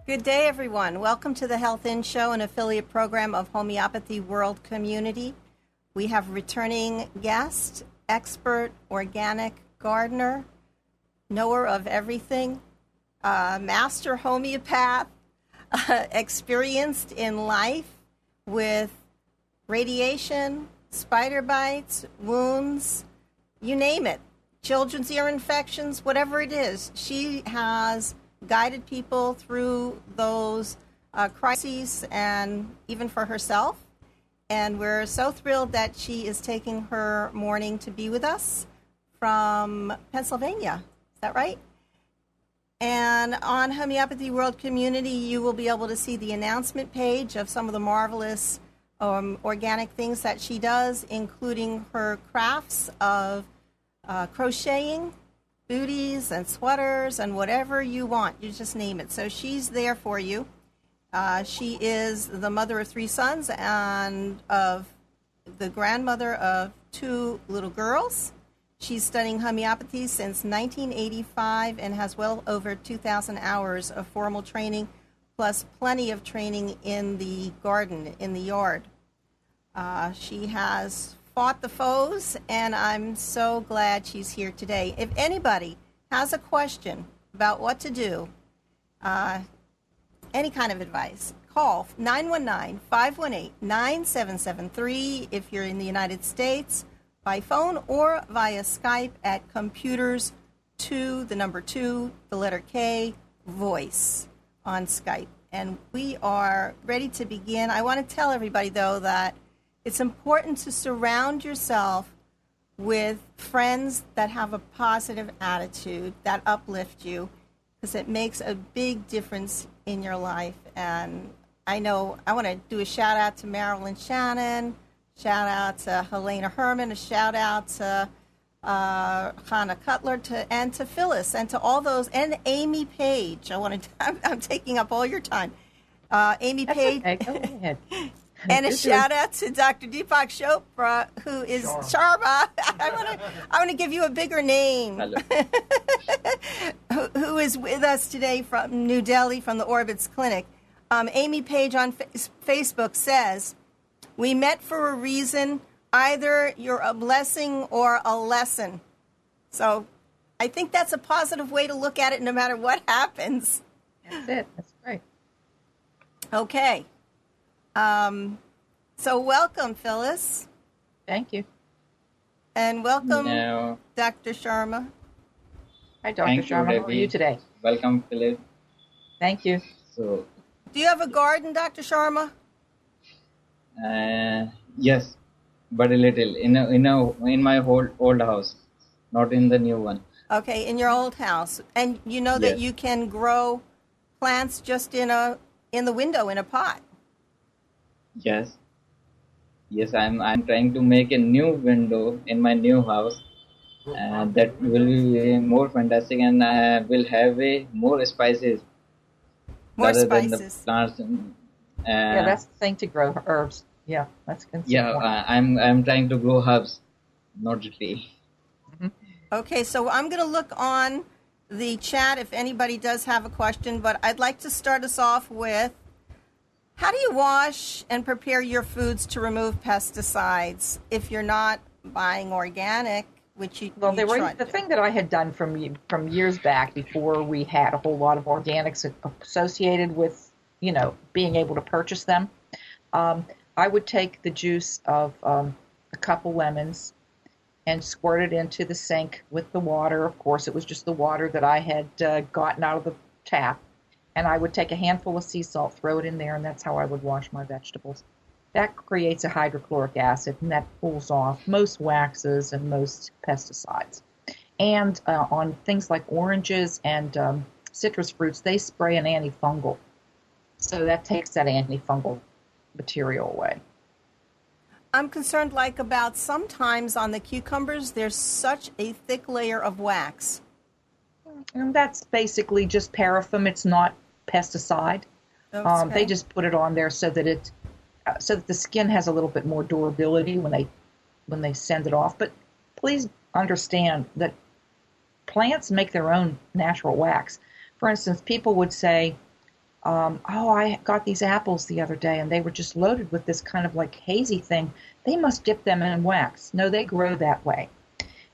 Good day, everyone. Welcome to the Health In Show, an affiliate program of Homeopathy World Community. We have returning guest, expert, organic gardener, knower of everything, master homeopath, experienced in life with radiation, spider bites, wounds, you name it, children's ear infections, whatever it is. She has guided people through those crises and even for herself. And we're so thrilled that she is taking her morning to be with us from Pennsylvania. Is that right? And on Homeopathy World Community, you will be able to see the announcement page of some of the marvelous organic things that she does, including her crafts of crocheting, booties and sweaters and whatever you want. You just name it. So she's there for you. She is the mother of 3 sons and of the grandmother of 2 little girls. She's studying homeopathy since 1985 and has well over 2,000 hours of formal training, plus plenty of training in the garden, in the yard. She has fought the foes, and I'm so glad she's here today. If anybody has a question about what to do, any kind of advice, call 919-518-9773 if you're in the United States, by phone or via Skype at computers 2, the number 2, the letter K, voice on Skype. And we are ready to begin. I want to tell everybody, though, that it's important to surround yourself with friends that have a positive attitude, that uplift you, because it makes a big difference in your life. And I know I want to do a shout out to Marilyn Shannon, shout out to Helena Herman, a shout out to Hannah Cutler, and to Phyllis, and to all those, and Amy Page. I'm taking up all your time. Amy That's Page. Okay, go ahead. And a shout out to Dr. Deepak Chopra, who is Sharma. I want to give you a bigger name. who is with us today from New Delhi, from the Orbits Clinic. Amy Page on Facebook says, "We met for a reason. Either you're a blessing or a lesson." So I think that's a positive way to look at it no matter what happens. That's it. That's great. Okay. So welcome, Phyllis. Thank you. And welcome, Dr. Sharma. Hi, Dr. Sharma. How are you today? Welcome, Phyllis. Thank you. So, do you have a garden, Dr. Sharma? Yes, but a little in my old house, not in the new one. Okay, in your old house, and you know that you can grow plants just in the window in a pot. Yes, I'm trying to make a new window in my new house, and that will be more fantastic, and I will have more spices. More rather spices. Than the plants. Yeah, that's the thing to grow herbs. Yeah, that's good. Yeah, I'm trying to grow herbs, not tree. Mm-hmm. Okay, so I'm going to look on the chat if anybody does have a question, but I'd like to start us off with, how do you wash and prepare your foods to remove pesticides if you're not buying organic, which you Well, the thing that I had done from years back, before we had a whole lot of organics associated with, being able to purchase them, I would take the juice of a couple lemons and squirt it into the sink with the water. Of course, it was just the water that I had gotten out of the tap. And I would take a handful of sea salt, throw it in there, and that's how I would wash my vegetables. That creates a hydrochloric acid, and that pulls off most waxes and most pesticides. And on things like oranges and citrus fruits, they spray an antifungal. So that takes that antifungal material away. I'm concerned about sometimes on the cucumbers, there's such a thick layer of wax. And that's basically just paraffin. It's not pesticide. Okay. They just put it on there so that the skin has a little bit more durability when they send it off. But please understand that plants make their own natural wax. For instance, people would say, Oh, I got these apples the other day and they were just loaded with this kind of like hazy thing. They must dip them in wax. No, they grow that way.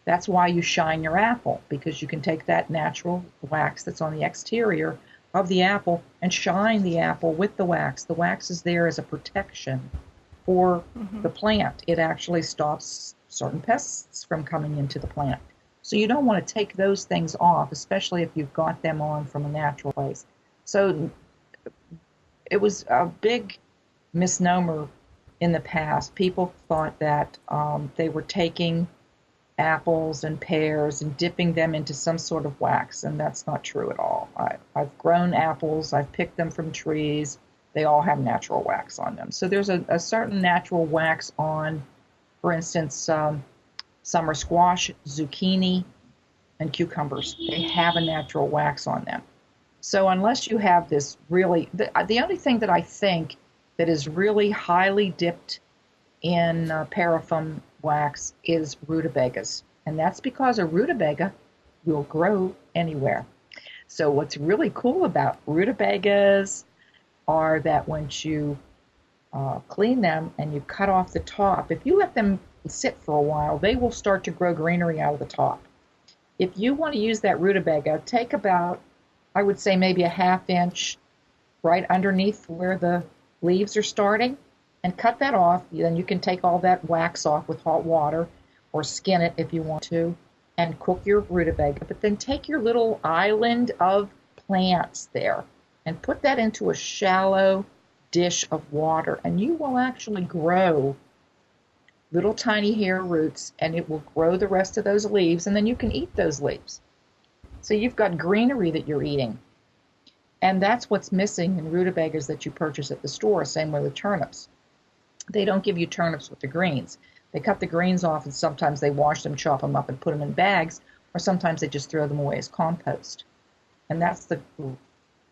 That's why you shine your apple, because you can take that natural wax that's on the exterior of the apple and shine the apple with the wax. The wax is there as a protection for the plant. It actually stops certain pests from coming into the plant. So you don't want to take those things off, especially if you've got them on from a natural place. So it was a big misnomer in the past. People thought that they were taking apples and pears and dipping them into some sort of wax, and that's not true at all. I've grown apples, I've picked them from trees. They all have natural wax on them. So there's a certain natural wax on, for instance, summer squash, zucchini, and cucumbers. They have a natural wax on them. So unless you have this really, the only thing that I think that is really highly dipped in paraffin wax is rutabagas. And that's because a rutabaga will grow anywhere. So what's really cool about rutabagas are that once you clean them and you cut off the top, if you let them sit for a while, they will start to grow greenery out of the top. If you want to use that rutabaga, take about, I would say maybe a ½ inch right underneath where the leaves are starting, and cut that off. Then you can take all that wax off with hot water or skin it if you want to and cook your rutabaga. But then take your little island of plants there and put that into a shallow dish of water, and you will actually grow little tiny hair roots, and it will grow the rest of those leaves, and then you can eat those leaves. So you've got greenery that you're eating. And that's what's missing in rutabagas that you purchase at the store, same way with turnips. They don't give you turnips with the greens. They cut the greens off, and sometimes they wash them, chop them up, and put them in bags, or sometimes they just throw them away as compost. And that's the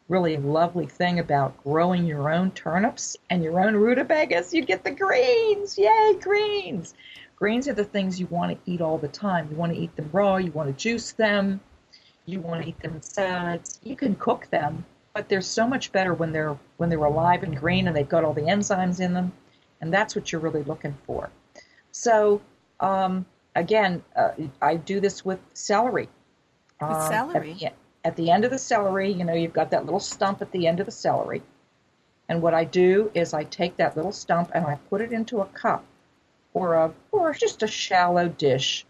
really lovely thing about growing your own turnips and your own rutabagas. You get the greens. Yay, greens. Greens are the things you want to eat all the time. You want to eat them raw. You want to juice them. You want to eat them in salads. You can cook them, but they're so much better when they're alive and green and they've got all the enzymes in them. And that's what you're really looking for. So, again, I do this with celery. With celery? At the end of the celery, you've got that little stump at the end of the celery. And what I do is I take that little stump and I put it into a cup or just a shallow dish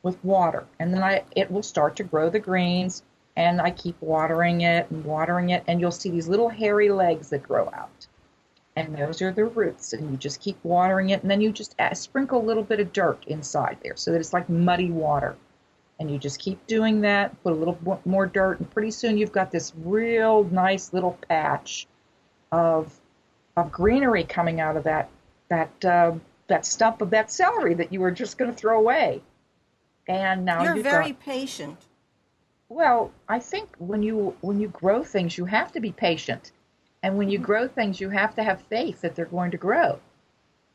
with water. And then it will start to grow the greens, and I keep watering it, and you'll see these little hairy legs that grow out. And those are the roots, and you just keep watering it, and then you just sprinkle a little bit of dirt inside there so that it's like muddy water. And you just keep doing that, put a little more dirt, and pretty soon you've got this real nice little patch of greenery coming out of that stump of that celery that you were just going to throw away. And now you're very patient. Well, I think when you grow things, you have to be patient. And when you grow things, you have to have faith that they're going to grow.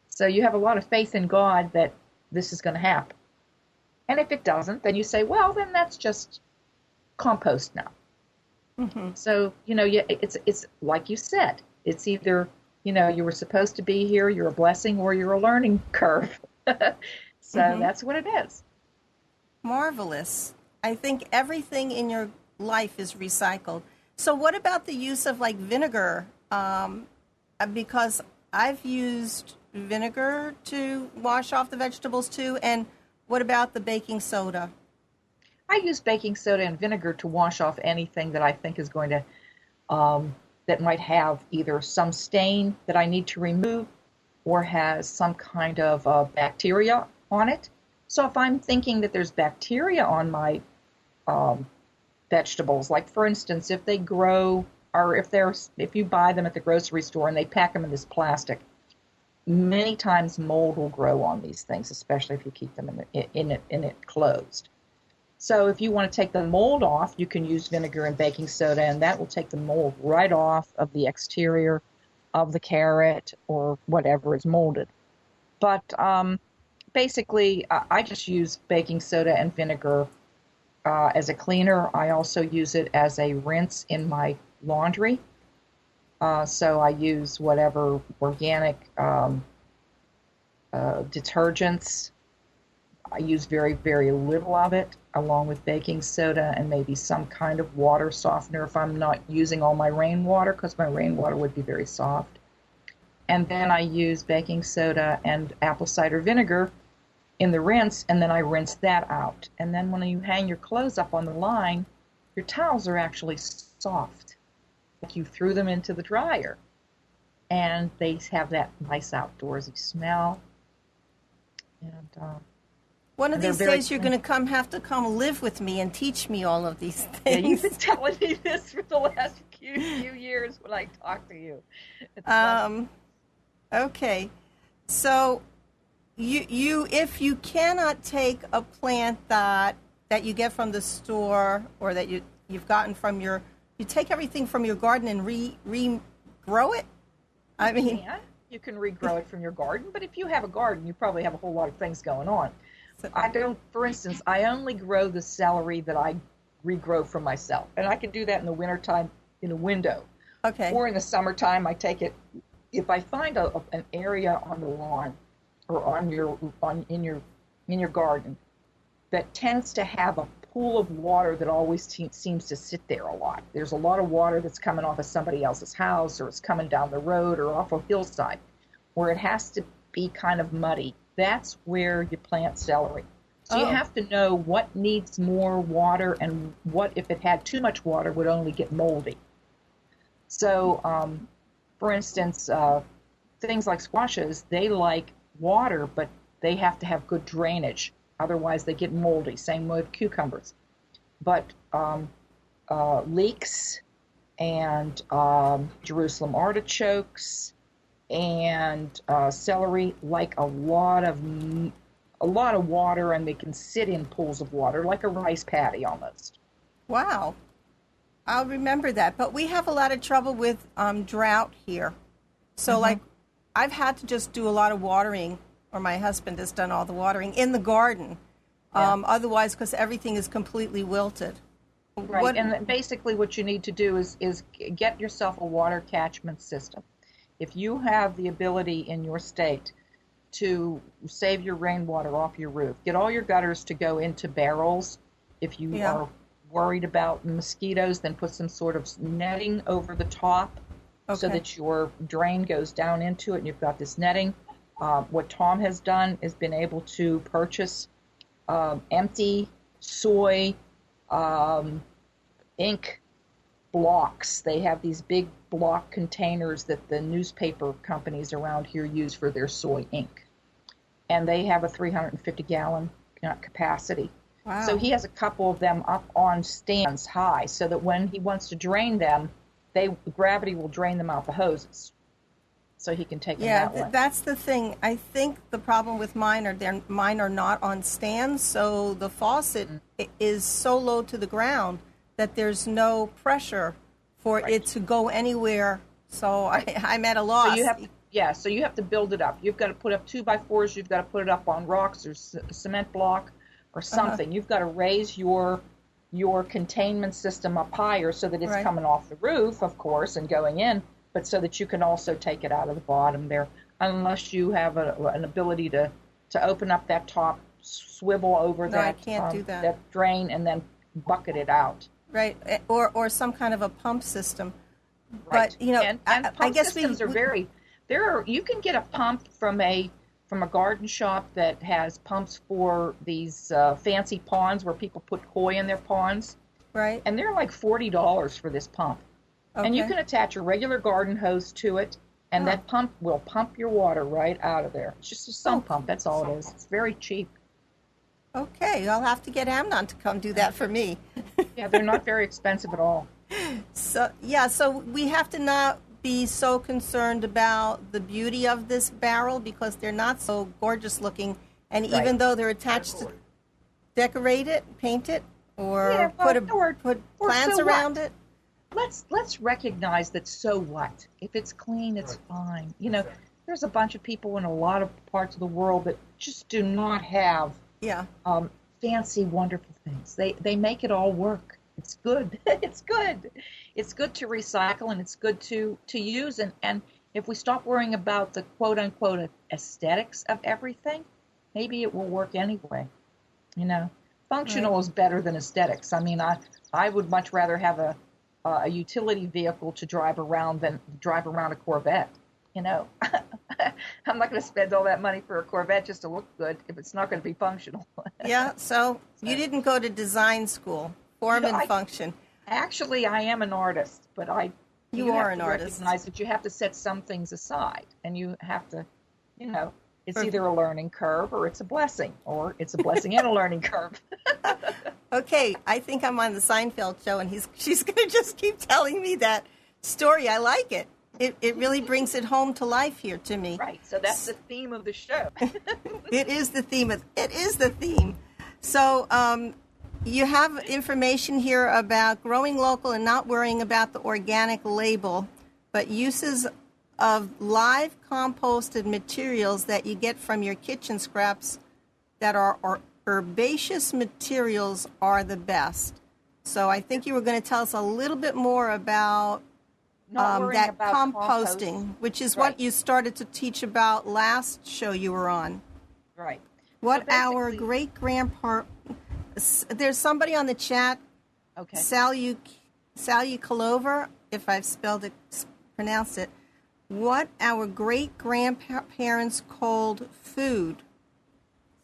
So you have a lot of faith in God that this is going to happen. And if it doesn't, then you say, well, then that's just compost now. Mm-hmm. So, it's like you said, it's either, you were supposed to be here, you're a blessing, or you're a learning curve. So that's what it is. Marvelous. I think everything in your life is recycled. So what about the use of vinegar? Because I've used vinegar to wash off the vegetables too. And what about the baking soda? I use baking soda and vinegar to wash off anything that I think is going to, that might have either some stain that I need to remove or has some kind of bacteria on it. So if I'm thinking that there's bacteria on my vegetables, like for instance, if they grow, or if you buy them at the grocery store and they pack them in this plastic, many times mold will grow on these things, especially if you keep them in it closed. So if you want to take the mold off, you can use vinegar and baking soda, and that will take the mold right off of the exterior of the carrot or whatever is molded. But basically, I just use baking soda and vinegar as a cleaner. I also use it as a rinse in my laundry. So I use whatever organic detergents. I use very, very little of it, along with baking soda and maybe some kind of water softener if I'm not using all my rainwater, because my rainwater would be very soft. And then I use baking soda and apple cider vinegar in the rinse, and then I rinse that out. And then when you hang your clothes up on the line, your towels are actually soft. Like you threw them into the dryer. And they have that nice outdoorsy smell. And one of these days you're going to have to come live with me and teach me all of these things. Yeah, you've been telling me this for the last few years when I talk to you. Okay. So you if you cannot take a plant that you get from the store or that you've gotten from you take everything from your garden and regrow it? I mean, you can regrow it from your garden, but if you have a garden, you probably have a whole lot of things going on. For instance, I only grow the celery that I regrow for myself. And I can do that in the wintertime in a window. Okay. Or in the summertime, I take it, if I find an area on the lawn or in your garden that tends to have a pool of water that always seems to sit there a lot. There's a lot of water that's coming off of somebody else's house, or it's coming down the road or off a hillside where it has to be kind of muddy. That's where you plant celery. So you have to know what needs more water and what, if it had too much water, would only get moldy. So, for instance, things like squashes, they like water, but they have to have good drainage. Otherwise, they get moldy. Same with cucumbers. But leeks and Jerusalem artichokes and celery like a lot of water, and they can sit in pools of water like a rice paddy almost. Wow. I'll remember that. But we have a lot of trouble with drought here. So, like, I've had to just do a lot of watering, or my husband has done all the watering in the garden. Otherwise, because everything is completely wilted. Right. And basically what you need to do is get yourself a water catchment system. If you have the ability in your state to save your rainwater off your roof, get all your gutters to go into barrels. If you are worried about mosquitoes, then put some sort of netting over the top so that your drain goes down into it and you've got this netting. What Tom has done is been able to purchase empty soy ink blocks. They have these big block containers that the newspaper companies around here use for their soy ink. And they have a 350-gallon capacity. Wow. So he has a couple of them up on stands high so that when he wants to drain them, gravity will drain them out the hoses. So he can take them that way. That's the thing. I think the problem with mine are not on stands, so the faucet is so low to the ground that there's no pressure for it to go anywhere. So I'm at a loss. So you have to build it up. You've got to put up 2x4s. You've got to put it up on rocks or cement block or something. You've got to raise your containment system up higher so that it's coming off the roof, of course, and going in, but so that you can also take it out of the bottom there, unless you have an ability to open up that top, swivel over I can't do that drain, and then bucket it out. Right, or some kind of a pump system. Right. But, you know, and pump I guess systems are very... You can get a pump from a garden shop that has pumps for these fancy ponds where people put koi in their ponds. Right. And they're like $40 for this pump. Okay. And you can attach a regular garden hose to it, and that pump will pump your water right out of there. It's just a sump pump. That's all it is. It's very cheap. Okay, I'll have to get Amnon to come do that for me. Yeah, they're not very expensive at all. So we have to not be so concerned about the beauty of this barrel because they're not so gorgeous looking, and even though they're attached to decorate it, paint it, or put plants around it. Let's recognize that. So what? If it's clean, it's fine. You know, there's a bunch of people in a lot of parts of the world that just do not have fancy, wonderful things. They make it all work. It's good. It's good. It's good to recycle, and it's good to use. And if we stop worrying about the quote-unquote aesthetics of everything, maybe it will work anyway. You know, functional is better than aesthetics. I mean, I would much rather have a utility vehicle to drive around than drive around a Corvette. You know, I'm not going to spend all that money for a Corvette just to look good if it's not going to be functional. Yeah, so you didn't go to design school, form and function. Actually, I am an artist, but you are an artist. Recognize that you have to set some things aside, and you have to, you know, it's either a learning curve or it's a blessing, or it's a blessing and a learning curve. Okay, I think I'm on the Seinfeld show, and she's going to just keep telling me that story. I like it. It really brings it home to life here to me. Right. So that's the theme of the show. It is the theme. So you have information here about growing local and not worrying about the organic label, but uses of live composted materials that you get from your kitchen scraps that are herbaceous materials are the best. So I think you were going to tell us a little bit more about that composting, which is what you started to teach about last show you were on. Right. What so our great-grandpa... There's somebody on the chat, Salucalover, if I've pronounced it, what our great-grandparents called food.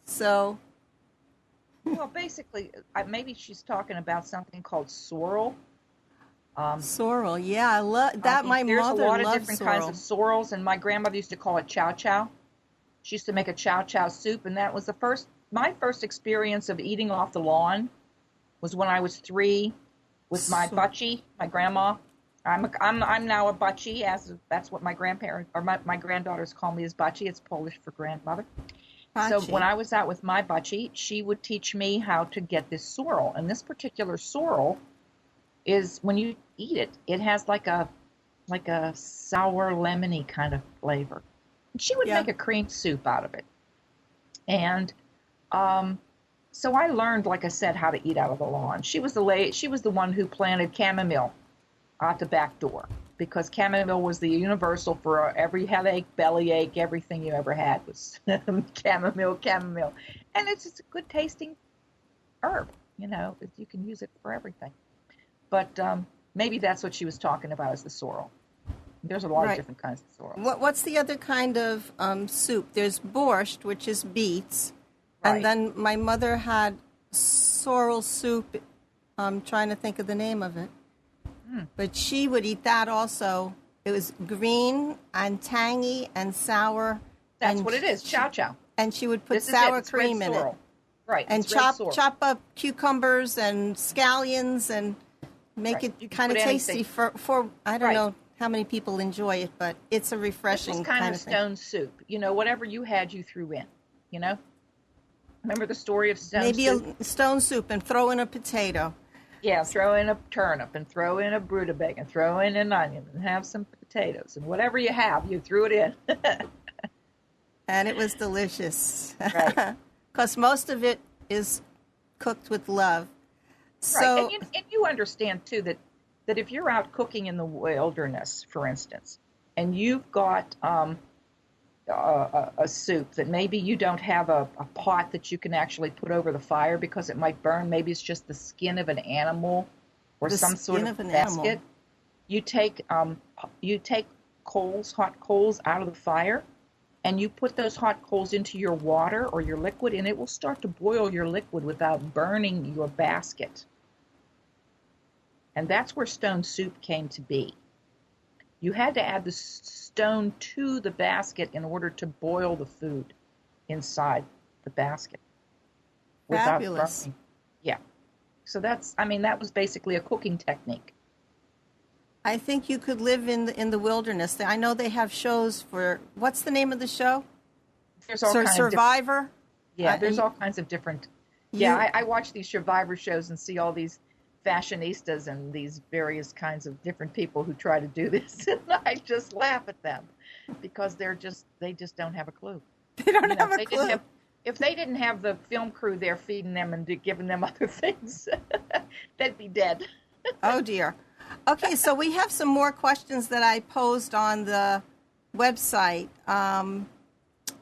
So... Well, basically, maybe she's talking about something called sorrel. Sorrel, yeah, I love that. My mother loves sorrel. There's a lot of different kinds of sorrels, and my grandmother used to call it chow chow. She used to make a chow chow soup, and that was my first experience of eating off the lawn was when I was 3 with my butchie, my grandma. I'm now a butchie, that's what my grandparents or my granddaughters call me as butchie. It's Polish for grandmother. Butchie. So when I was out with my butchie, she would teach me how to get this sorrel, and this particular sorrel is when you eat it, it has like a sour lemony kind of flavor. And she would make a cream soup out of it. And so I learned, like I said, how to eat out of the lawn. She was the one who planted chamomile out the back door, because chamomile was the universal for every headache, bellyache, everything you ever had was chamomile. And it's just a good tasting herb, you know, you can use it for everything. But maybe that's what she was talking about, is the sorrel. There's a lot of different kinds of sorrel. What's the other kind of soup? There's borscht, which is beets. And then my mother had sorrel soup. I'm trying to think of the name of it. But she would eat that also. It was green and tangy and sour. That's what it is, chow chow. And she would put sour cream in it. Right. And chop up cucumbers and scallions and make it kind of tasty for I don't know how many people enjoy it, but it's a refreshing kind of stone soup. You know, whatever you had, you threw in, you know? Remember the story of stone soup? Maybe a stone soup and throw in a potato. Yeah, throw in a turnip and throw in a rutabaga and throw in an onion and have some potatoes. And whatever you have, you threw it in. And it was delicious. Right. Because most of it is cooked with love. So, right, and you understand, too, that if you're out cooking in the wilderness, for instance, and you've got a soup that maybe you don't have a pot that you can actually put over the fire because it might burn, maybe it's just the skin of an animal or some sort of basket. You take hot coals out of the fire, and you put those hot coals into your water or your liquid, and it will start to boil your liquid without burning your basket. And that's where stone soup came to be. You had to add the stone to the basket in order to boil the food inside the basket. Fabulous. Burning. Yeah. So that was basically a cooking technique. I think you could live in the wilderness. I know they have shows for, what's the name of the show? There's all kinds Survivor? There's all kinds of different. I watch these Survivor shows and see all these fashionistas and these various kinds of different people who try to do this, and I just laugh at them because they just don't have a clue. They don't have a clue. if they didn't have the film crew there feeding them and giving them other things, they'd be dead. Oh, dear. Okay, so we have some more questions that I posed on the website.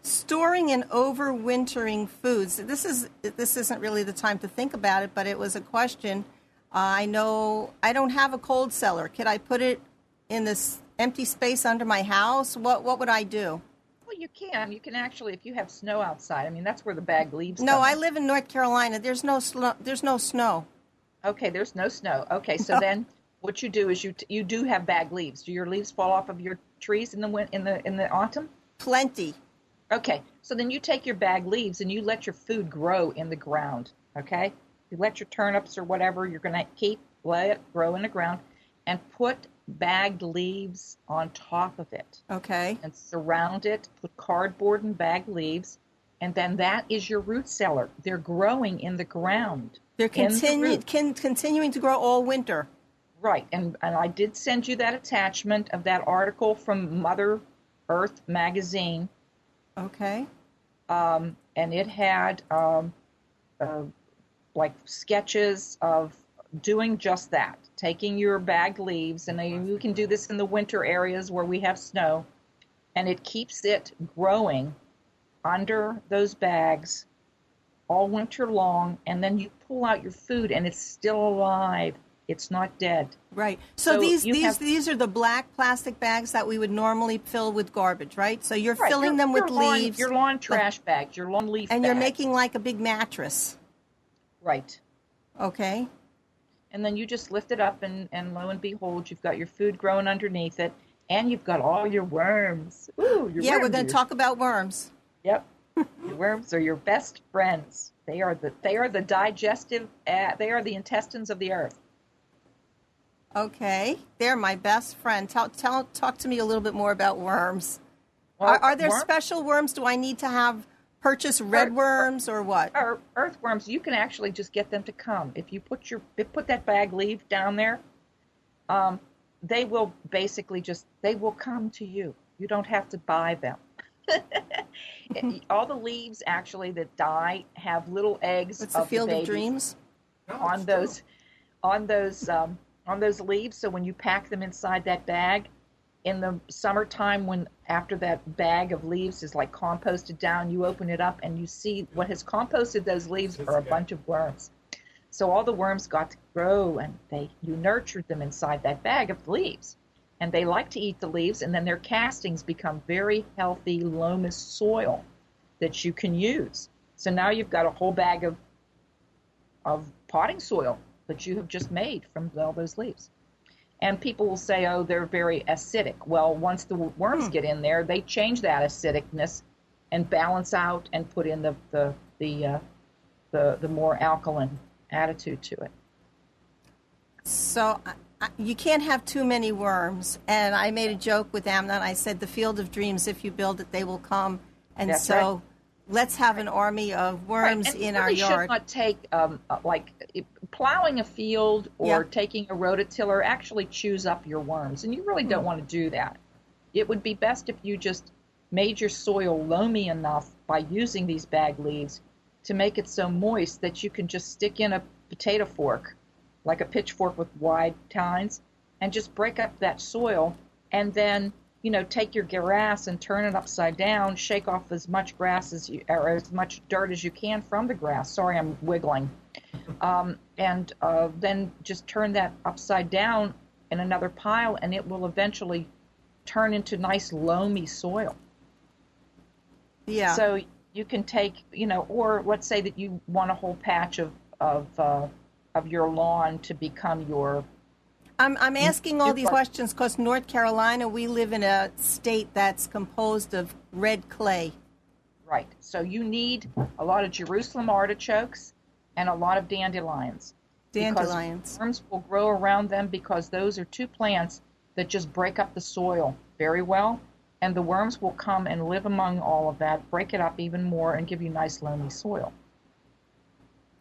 Storing and overwintering foods. This isn't really the time to think about it, but it was a question. I know I don't have a cold cellar. Could I put it in this empty space under my house? What would I do? Well, you can. You can actually, if you have snow outside. I mean, that's where the bag leaves. No, I live in North Carolina. There's no snow. Okay, there's no snow. Okay, so then what you do is you do have bag leaves. Do your leaves fall off of your trees in the autumn? Plenty. Okay, so then you take your bag leaves and you let your food grow in the ground, okay? You let your turnips or whatever you're going to let it grow in the ground, and put bagged leaves on top of it. Okay. And surround it, put cardboard and bagged leaves, and then that is your root cellar. They're growing in the ground. They're continuing to grow all winter. Right, and I did send you that attachment of that article from Mother Earth magazine. Okay. And it had like sketches of doing just that, taking your bagged leaves, and you can do this in the winter areas where we have snow, and it keeps it growing under those bags all winter long, and then you pull out your food and it's still alive. It's not dead. Right. So these are the black plastic bags that we would normally fill with garbage, right? So you're filling them with leaves. Your lawn trash bags, your lawn leaf bags. And you're making like a big mattress. Right. Okay. And then you just lift it up, and lo and behold, you've got your food growing underneath it, and you've got all your worms. Ooh, we're going to talk about worms. Yep. Your worms are your best friends. They are the digestive. They are the intestines of the earth. Okay, they're my best friend. Talk to me a little bit more about worms. Well, are there special worms? Do I need to purchase red worms or what? Or earthworms? You can actually just get them to come. If you put that bag leaf down there, they will basically they will come to you. You don't have to buy them. All the leaves actually that die have little eggs. It's the field of dreams on those leaves. So when you pack them inside that bag in the summertime, when after that bag of leaves is like composted down, you open it up and you see what has composted those leaves are a bunch of worms. So all the worms got to grow, and you nurtured them inside that bag of leaves. And they like to eat the leaves, and then their castings become very healthy loamy soil that you can use. So now you've got a whole bag of potting soil that you have just made from all those leaves. And people will say, oh, they're very acidic. Well, once the worms get in there, they change that acidicness and balance out and put in the more alkaline attitude to it. So you can't have too many worms. And I made a joke with Amna, and I said, the field of dreams, if you build it, they will come. And that's so right. Let's have an army of worms in our yard. Should not take, plowing a field or taking a rototiller actually chews up your worms. And you really don't want to do that. It would be best if you just made your soil loamy enough by using these bag leaves to make it so moist that you can just stick in a potato fork, like a pitchfork with wide tines, and just break up that soil, and then take your grass and turn it upside down, shake off as much grass or as much dirt as you can from the grass. Sorry, I'm wiggling. And then just turn that upside down in another pile, and it will eventually turn into nice loamy soil. Yeah. So you can take, or let's say that you want a whole patch of your lawn to become your. I'm asking all these questions because North Carolina, we live in a state that's composed of red clay. Right. So you need a lot of Jerusalem artichokes and a lot of dandelions. Dandelions. Because worms will grow around them because those are two plants that just break up the soil very well. And the worms will come and live among all of that, break it up even more, and give you nice loamy soil.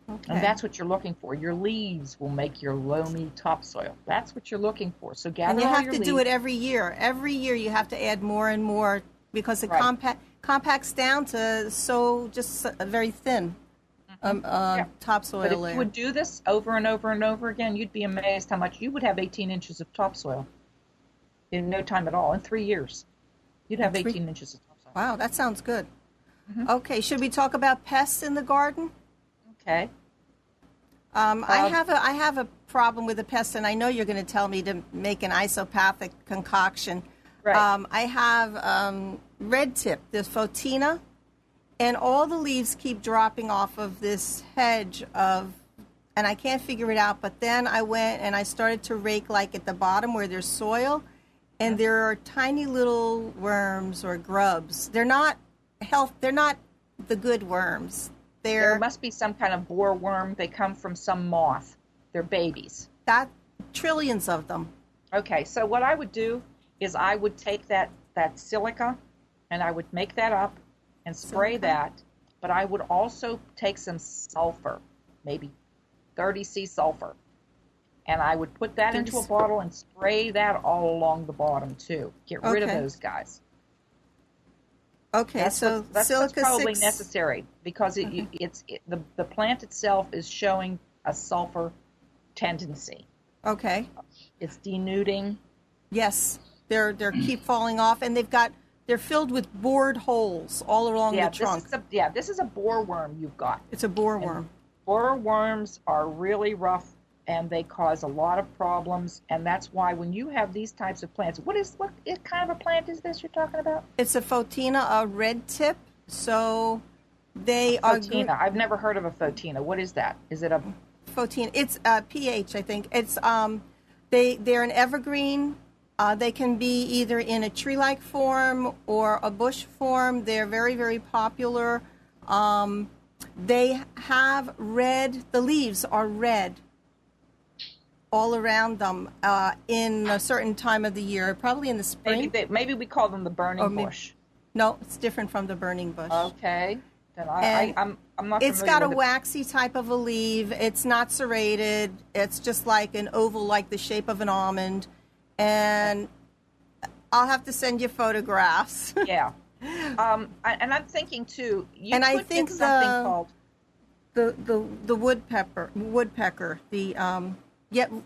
Okay. And that's what you're looking for. Your leaves will make your loamy topsoil. That's what you're looking for. So gather all your leaves. And you have to do it every year. Every year you have to add more and more because it compacts down to just a very thin topsoil But if layer. you would do this over and over and over again, you'd be amazed how much you would have 18 inches of topsoil in no time at all. In 3 years, you'd have 18 inches of topsoil. Wow, that sounds good. Okay, should we talk about pests in the garden? Okay. I have a problem with the pest, and I know you're going to tell me to make an isopathic concoction. Right. I have red tip, this photina, and all the leaves keep dropping off of this hedge and I can't figure it out. But then I went and I started to rake like at the bottom where there's soil, and there are tiny little worms or grubs. They're not the good worms. There must be some kind of borer. They come from some moth. They're babies. Trillions of them. Okay, so what I would do is I would take that silica and I would make that up and spray that, but I would also take some sulfur, maybe 30 sea sulfur, and I would put that into a bottle and spray that all along the bottom too. Get rid of those guys. Okay, that's silica probably 6 necessary because the plant itself is showing a sulfur tendency. Okay. It's denuding. Yes, they're keep falling off, and they're filled with bored holes all along the trunk. This is a borer you've got. It's a borer. Borer worms are really rough, and they cause a lot of problems, and that's why when you have these types of plants, what kind of a plant is this you're talking about? It's a photina, a red tip. So they Photina. I've never heard of a photina. What is that? Is it a photina? It's pH, I think. It's they're an evergreen. They can be either in a tree-like form or a bush form. They're very, very popular. They have red. The leaves are red all around them in a certain time of the year, probably in the spring. Maybe we call them the burning bush. No, it's different from the burning bush. Okay. Then I'm not familiar. It's got a waxy type of a leaf. It's not serrated. It's just like an oval, like the shape of an almond. And I'll have to send you photographs. Yeah. And I'm thinking too. I think something called the woodpecker, the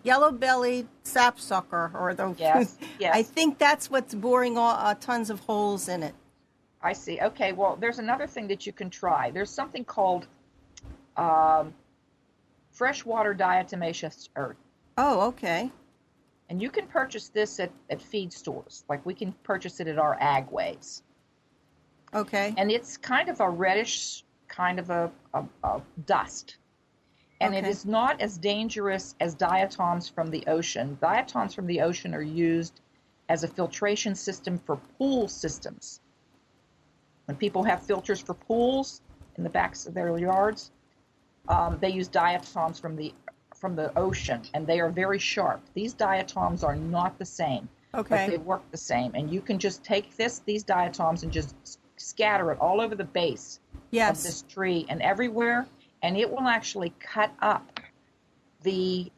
yellow-bellied sapsucker, or the yes. I think that's what's boring tons of holes in it. I see. Okay. Well, there's another thing that you can try. There's something called freshwater diatomaceous earth. Oh, okay. And you can purchase this at feed stores. Like we can purchase it at our Agways. Okay. And it's kind of a reddish, kind of a dust. And it is not as dangerous as diatoms from the ocean. Diatoms from the ocean are used as a filtration system for pool systems. When people have filters for pools in the backs of their yards, they use diatoms from the ocean, and they are very sharp. These diatoms are not the same, but they work the same. And you can just take these diatoms and just scatter it all over the base of this tree and everywhere, and it will actually cut up the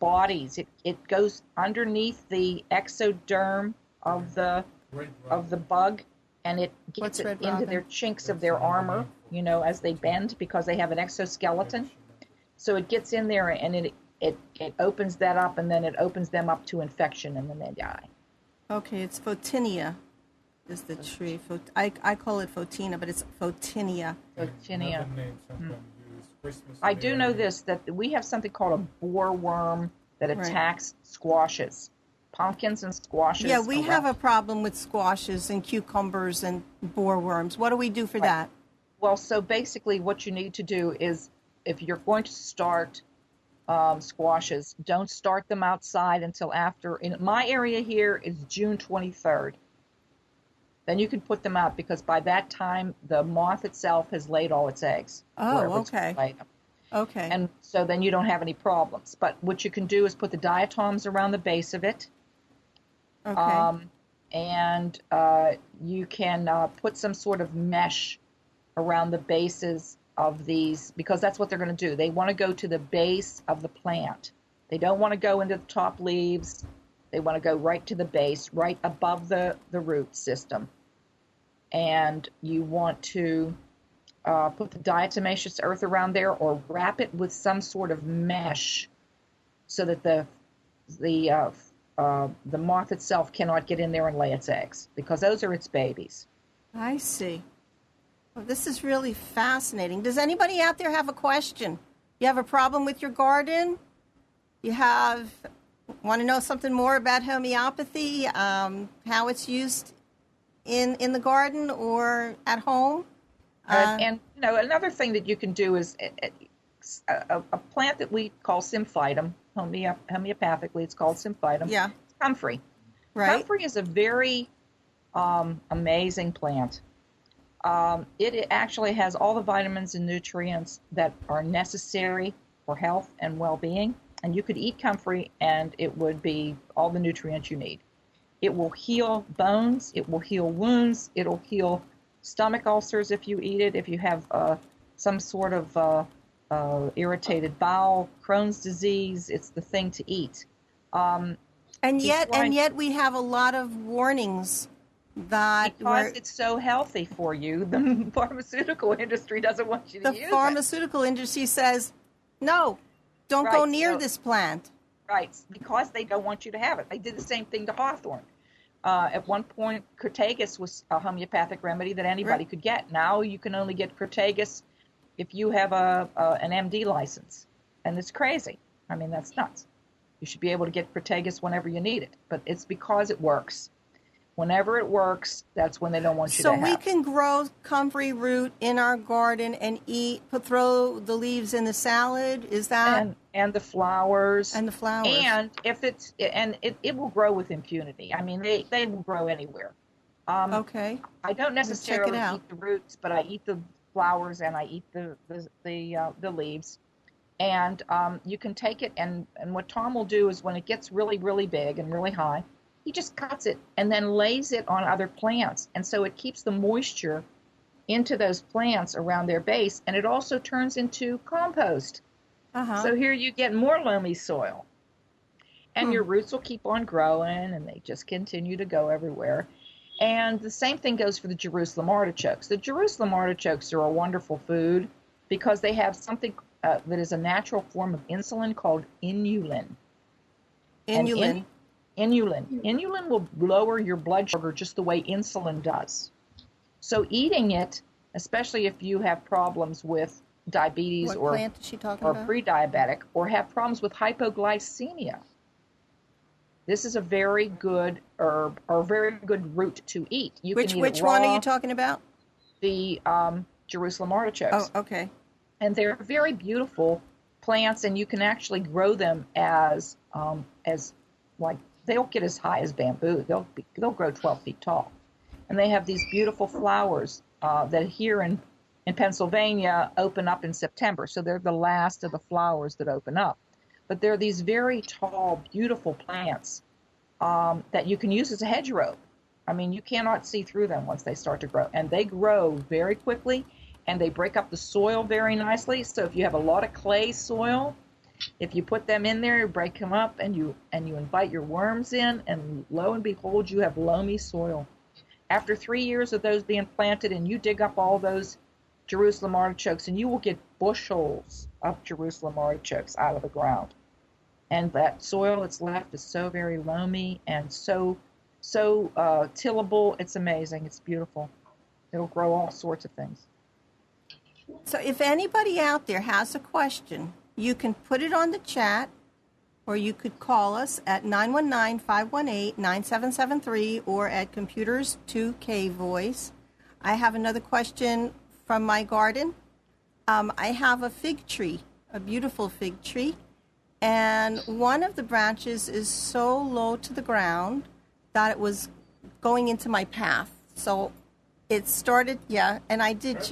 bodies. It goes underneath the exoderm of the bug, and it gets it into their chinks of their armor, as they bend, because they have an exoskeleton. So it gets in there, and it opens that up, and then it opens them up to infection, and then they die. Okay, it's Photinia is the tree. I call it Photina, but it's Photinia. Photinia. I do know this, that we have something called a borer that attacks squashes. Pumpkins and squashes. Yeah, we have a problem with squashes and cucumbers and boerworms. What do we do for that? Well, so basically what you need to do is, if you're going to start squashes, don't start them outside until after, in my area here is June 23rd. Then you can put them out, because by that time the moth itself has laid all its eggs. Oh, okay. Okay. And so then you don't have any problems. But what you can do is put the diatoms around the base of it. Okay. And you can put some sort of mesh around the bases of these, because that's what they're going to do. They want to go to the base of the plant. They don't want to go into the top leaves. They want to go right to the base, right above the root system. and you want to put the diatomaceous earth around there, or wrap it with some sort of mesh so that the moth itself cannot get in there and lay its eggs, because those are its babies. I see. Well, this is really fascinating. Does anybody out there have a question? You have a problem with your garden? You want to know something more about homeopathy, how it's used in the garden or at home? And another thing that you can do is a plant that we call symphytum, homeopathically it's called symphytum. Yeah. It's comfrey. Right. Comfrey is a very amazing plant. It actually has all the vitamins and nutrients that are necessary for health and well-being. And you could eat comfrey and it would be all the nutrients you need. It will heal bones. It will heal wounds. It'll heal stomach ulcers if you eat it. If you have some sort of irritated bowel, Crohn's disease, it's the thing to eat. And yet we have a lot of warnings that because it's so healthy for you, the pharmaceutical industry doesn't want you to use it. The pharmaceutical industry says, no, don't go near this plant. Right, because they don't want you to have it. They did the same thing to hawthorn. At one point, Crataegus was a homeopathic remedy that anybody could get. Now you can only get Crataegus if you have an MD license. And it's crazy. I mean, that's nuts. You should be able to get Crataegus whenever you need it. But it's because it works. Whenever it works, that's when they don't want you to have it. So we can grow comfrey root in our garden and throw the leaves in the salad? Is that? And the flowers. And the flowers. And it will grow with impunity. I mean, they will grow anywhere. Okay. I don't necessarily eat the roots, but I eat the flowers and I eat the leaves. And you can take it, and what Tom will do is when it gets really, really big and really high, he just cuts it and then lays it on other plants. And so it keeps the moisture into those plants around their base, and it also turns into compost. Uh-huh. So here you get more loamy soil. And your roots will keep on growing, and they just continue to go everywhere. And the same thing goes for the Jerusalem artichokes. The Jerusalem artichokes are a wonderful food because they have something that is a natural form of insulin called inulin. Inulin? Inulin will lower your blood sugar just the way insulin does. So eating it, especially if you have problems with diabetes or pre-diabetic, or have problems with hypoglycemia, this is a very good herb or very good root to eat. Which one are you talking about? The Jerusalem artichokes. Oh, okay. And they're very beautiful plants, and you can actually grow them as like, they don't get as high as bamboo. They'll grow 12 feet tall. And they have these beautiful flowers that here in Pennsylvania open up in September. So they're the last of the flowers that open up. But they're these very tall, beautiful plants that you can use as a hedgerow. I mean, you cannot see through them once they start to grow. And they grow very quickly, and they break up the soil very nicely. So if you have a lot of clay soil, if you put them in there, you break them up, and you invite your worms in, and lo and behold, you have loamy soil. After 3 years of those being planted, and you dig up all those Jerusalem artichokes, and you will get bushels of Jerusalem artichokes out of the ground. And that soil that's left is so very loamy and so tillable. It's amazing. It's beautiful. It'll grow all sorts of things. So if anybody out there has a question, you can put it on the chat, or you could call us at 919-518-9773 or at Computers 2K Voice. I have another question from my garden. I have a fig tree, a beautiful fig tree, and one of the branches is so low to the ground that it was going into my path. So it started, and I did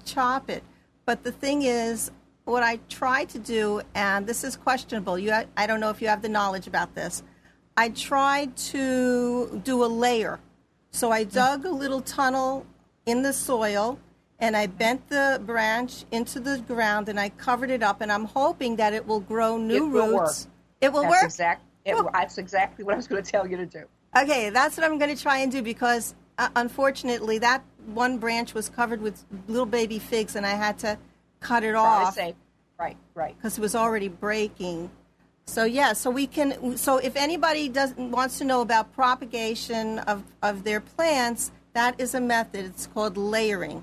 chop it. But the thing is, what I tried to do, and this is questionable, I don't know if you have the knowledge about this, I tried to do a layer. So I dug a little tunnel in the soil, and I bent the branch into the ground, and I covered it up, and I'm hoping that it will grow new roots. It will work? That's exactly what I was going to tell you to do. Okay, that's what I'm going to try and do, because unfortunately, that one branch was covered with little baby figs, and I had to cut it Try to off. save. Right. Because it was already breaking. So yeah, so we can. So if anybody wants to know about propagation of their plants, that is a method. It's called layering,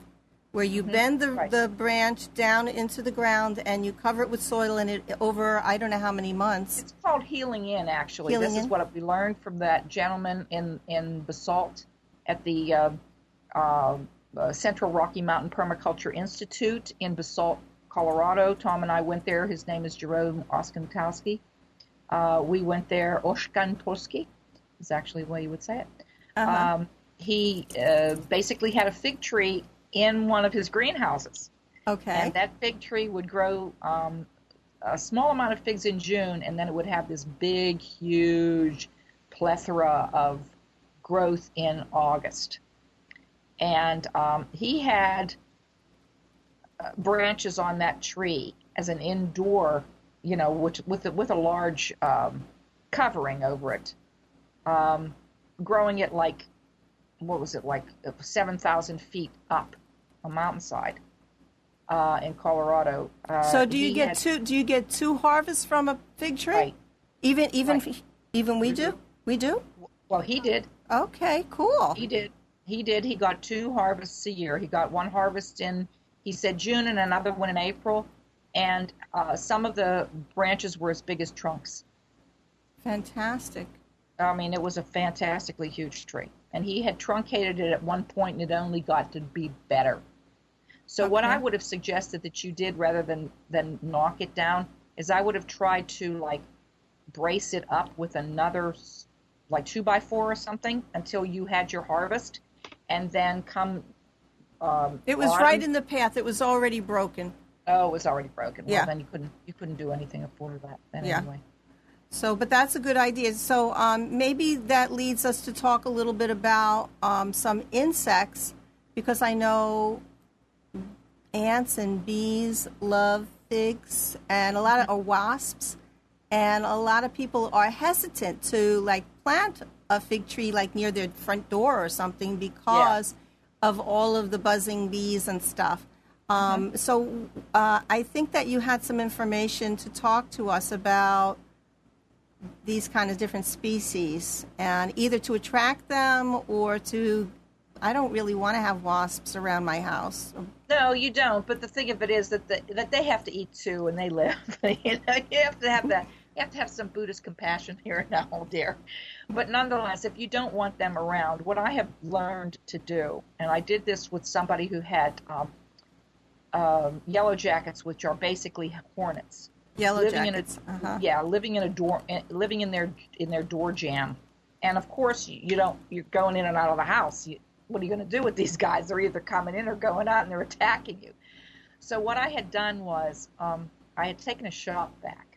where you bend the branch down into the ground and you cover it with soil, and it over I don't know how many months. It's called healing in, actually. This is what we learned from that gentleman in Basalt at the Central Rocky Mountain Permaculture Institute in Basalt, Colorado. Tom and I went there. His name is Jerome Oskentowski. We went there. Oskantowski is actually the way you would say it. He basically had a fig tree in one of his greenhouses. Okay. And that fig tree would grow a small amount of figs in June, and then it would have this big, huge plethora of growth in August. And he had branches on that tree as an indoor, with a large covering over it, growing it like 7,000 feet up a mountainside in Colorado. So do you get two harvests from a fig tree? Right. Even we do? We do? Well, he did. Okay, cool. He did. He got 2 harvests a year. He got one harvest in, he said, June, and another one in April. And some of the branches were as big as trunks. Fantastic. I mean, it was a fantastically huge tree. And he had truncated it at one point, and it only got to be better. So what I would have suggested that you did, rather than knock it down, is I would have tried to, brace it up with another, 2x4 or something until you had your harvest, and then come it was right in the path. It was already broken. Oh, it was already broken. Yeah. Well, then you couldn't do anything for that then anyway. So, but that's a good idea. So maybe that leads us to talk a little bit about some insects, because I know ants and bees love figs, and a lot of wasps, and a lot of people are hesitant to plant a fig tree near their front door or something because of all of the buzzing bees and stuff. So I think that you had some information to talk to us about these kind of different species, and either to attract them or to, I don't really want to have wasps around my house. No, you don't. But the thing of it is that they have to eat too, and they live. You have to have that. You have to have some Buddhist compassion here now, dear. But nonetheless, if you don't want them around, what I have learned to do, and I did this with somebody who had yellow jackets, which are basically hornets. Yellow jackets. Living in their door jam, and of course you're going in and out of the house. What are you going to do with these guys? They're either coming in or going out, and they're attacking you. So what I had done was I had taken a shop vac.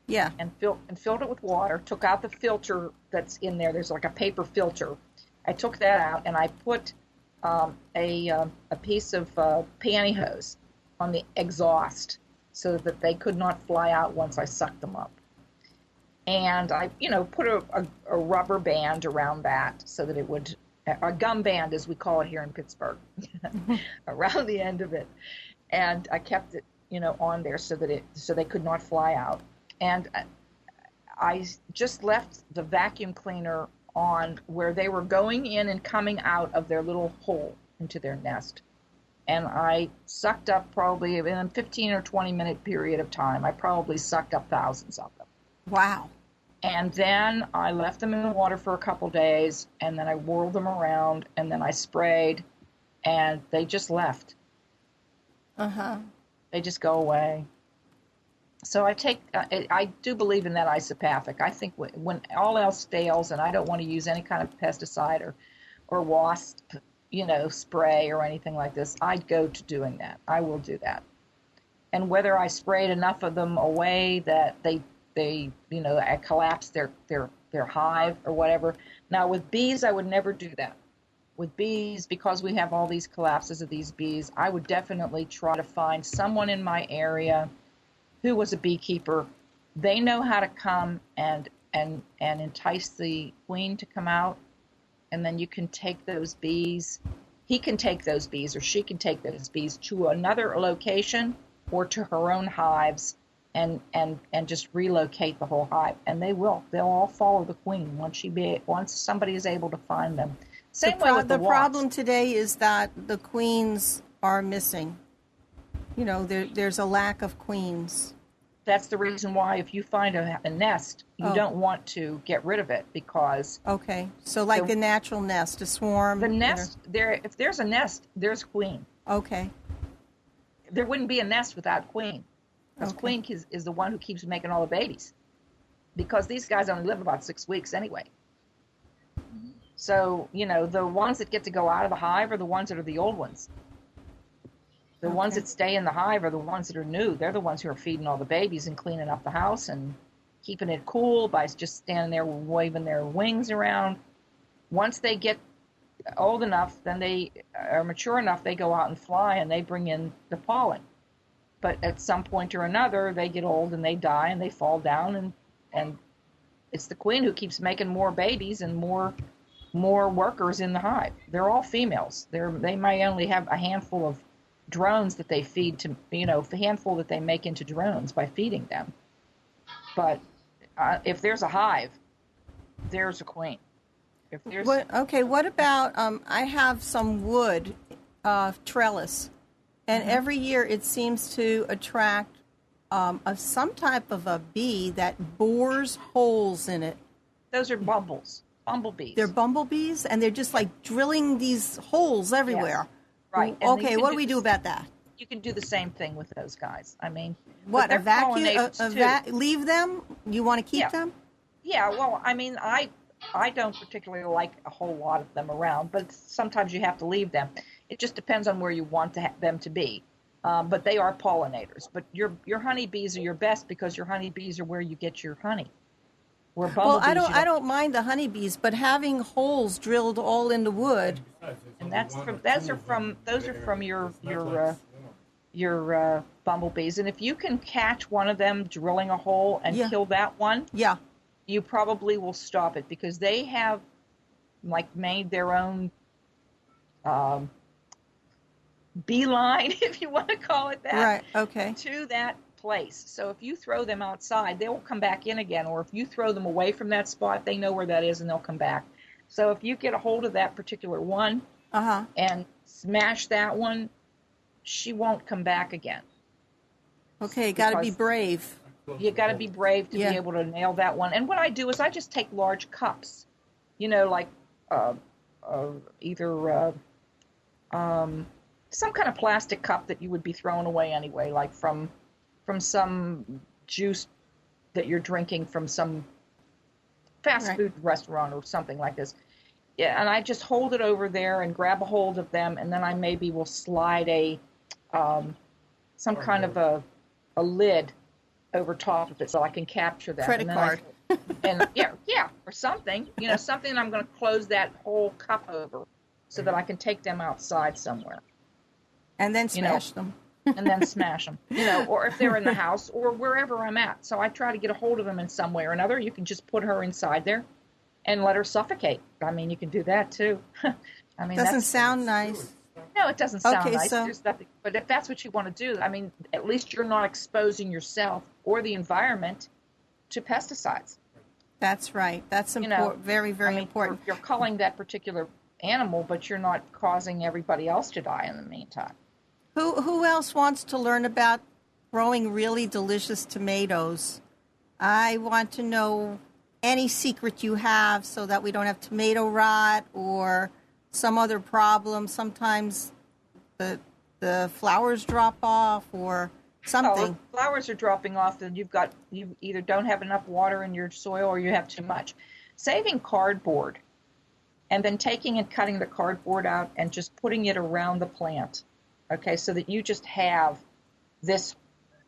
Yeah. And filled it with water. Took out the filter that's in there. There's like a paper filter. I took that out, and I put a piece of pantyhose on the exhaust, so that they could not fly out once I sucked them up. And I, put a rubber band around that so that it would, a gum band as we call it here in Pittsburgh, around the end of it. And I kept it, on there so they could not fly out. And I just left the vacuum cleaner on where they were going in and coming out of their little hole into their nest. And I sucked up probably in a 15 or 20 minute period of time. I probably sucked up thousands of them. Wow. And then I left them in the water for a couple days, and then I whirled them around, and then I sprayed, and they just left. They just go away. So I do believe in that isopathic. I think when all else fails and I don't want to use any kind of pesticide or wasp, spray or anything like this, I'd go to doing that. I will do that. And whether I sprayed enough of them away that they I collapsed their hive or whatever. Now with bees, I would never do that. With bees, because we have all these collapses of these bees, I would definitely try to find someone in my area who was a beekeeper. They know how to come and entice the queen to come out and then you can take those bees. He can take those bees, or she can take those bees to another location or to her own hives, and just relocate the whole hive. And they will. They'll all follow the queen once somebody is able to find them. Same way with the wasps. problem today is that the queens are missing. You know, there's a lack of queens. That's the reason why if you find a nest, you don't want to get rid of it, because... Okay, so like a natural nest, a swarm. The nest, if there's a nest, there's a queen. Okay. There wouldn't be a nest without queen. Because queen is the one who keeps making all the babies. Because these guys only live about 6 weeks anyway. So, you know, the ones that get to go out of the hive are the ones that are the old ones. The ones that stay in the hive are the ones that are new. They're the ones who are feeding all the babies and cleaning up the house and keeping it cool by just standing there waving their wings around. Once they get old enough, then they are mature enough, they go out and fly and they bring in the pollen. But at some point or another, they get old and they die and they fall down, and it's the queen who keeps making more babies and more workers in the hive. They're all females. They might only have a handful of drones that they feed to, you know, a handful that they make into drones by feeding them. But if there's a hive, there's a queen. If there's what about, I have some wood trellis, and every year it seems to attract some type of a bee that bores holes in it. Those are bumblebees. They're bumblebees, and they're just like drilling these holes everywhere. Yes. Right. Okay, what do we do about that? You can do the same thing with those guys. I mean, what, leave them? You want to keep them? Yeah, well, I mean, I don't particularly like a whole lot of them around, but sometimes you have to leave them. It just depends on where you want them to be. But they are pollinators. But your honeybees are your best, because your honeybees are where you get your honey. Well, I don't mind the honeybees, but having holes drilled all in the wood. And those are from your bumblebees. And if you can catch one of them drilling a hole and kill that one, you probably will stop it, because they have made their own beeline, if you want to call it that, right? Okay. To that place. So if you throw them outside, they will come back in again. Or if you throw them away from that spot, they know where that is and they'll come back. So if you get a hold of that particular one and smash that one, she won't come back again. Okay, got to be brave. You got to be brave to be able to nail that one. And what I do is I just take large cups, you know, like either some kind of plastic cup that you would be throwing away anyway, like from some juice that you're drinking from some fast food restaurant or something like this. Yeah, and I just hold it over there and grab a hold of them, and then I maybe will slide some kind of a lid over top of it so I can capture them. Credit card. Or something. You know, something I'm going to close that whole cup over so that I can take them outside somewhere. And then smash them. And then smash them, you know, or if they're in the house or wherever I'm at. So I try to get a hold of them in some way or another. You can just put her inside there and let her suffocate. I mean, you can do that too. I mean, doesn't sound nice. No, it doesn't sound nice. So... There's nothing. But if that's what you want to do, I mean, at least you're not exposing yourself or the environment to pesticides. That's right. That's important. Very, very important. You're culling that particular animal, but you're not causing everybody else to die in the meantime. Who else wants to learn about growing really delicious tomatoes? I want to know any secret you have so that we don't have tomato rot or some other problem. Sometimes the flowers drop off or something. Oh, flowers are dropping off, and you either don't have enough water in your soil or you have too much. Saving cardboard and then taking and cutting the cardboard out and just putting it around the plant. Okay, so that you just have this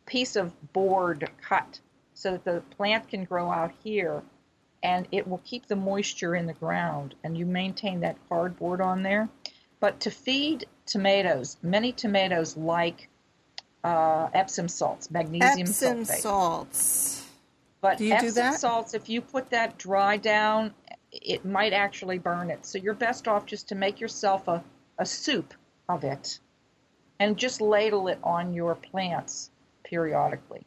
piece of board cut so that the plant can grow out here, and it will keep the moisture in the ground, and you maintain that cardboard on there. But to feed tomatoes, many tomatoes like Epsom salts, magnesium sulfate. Epsom salts. But do you Epsom do that? salts, if you put that dry down, it might actually burn it. So you're best off just to make yourself a soup of it and just ladle it on your plants periodically.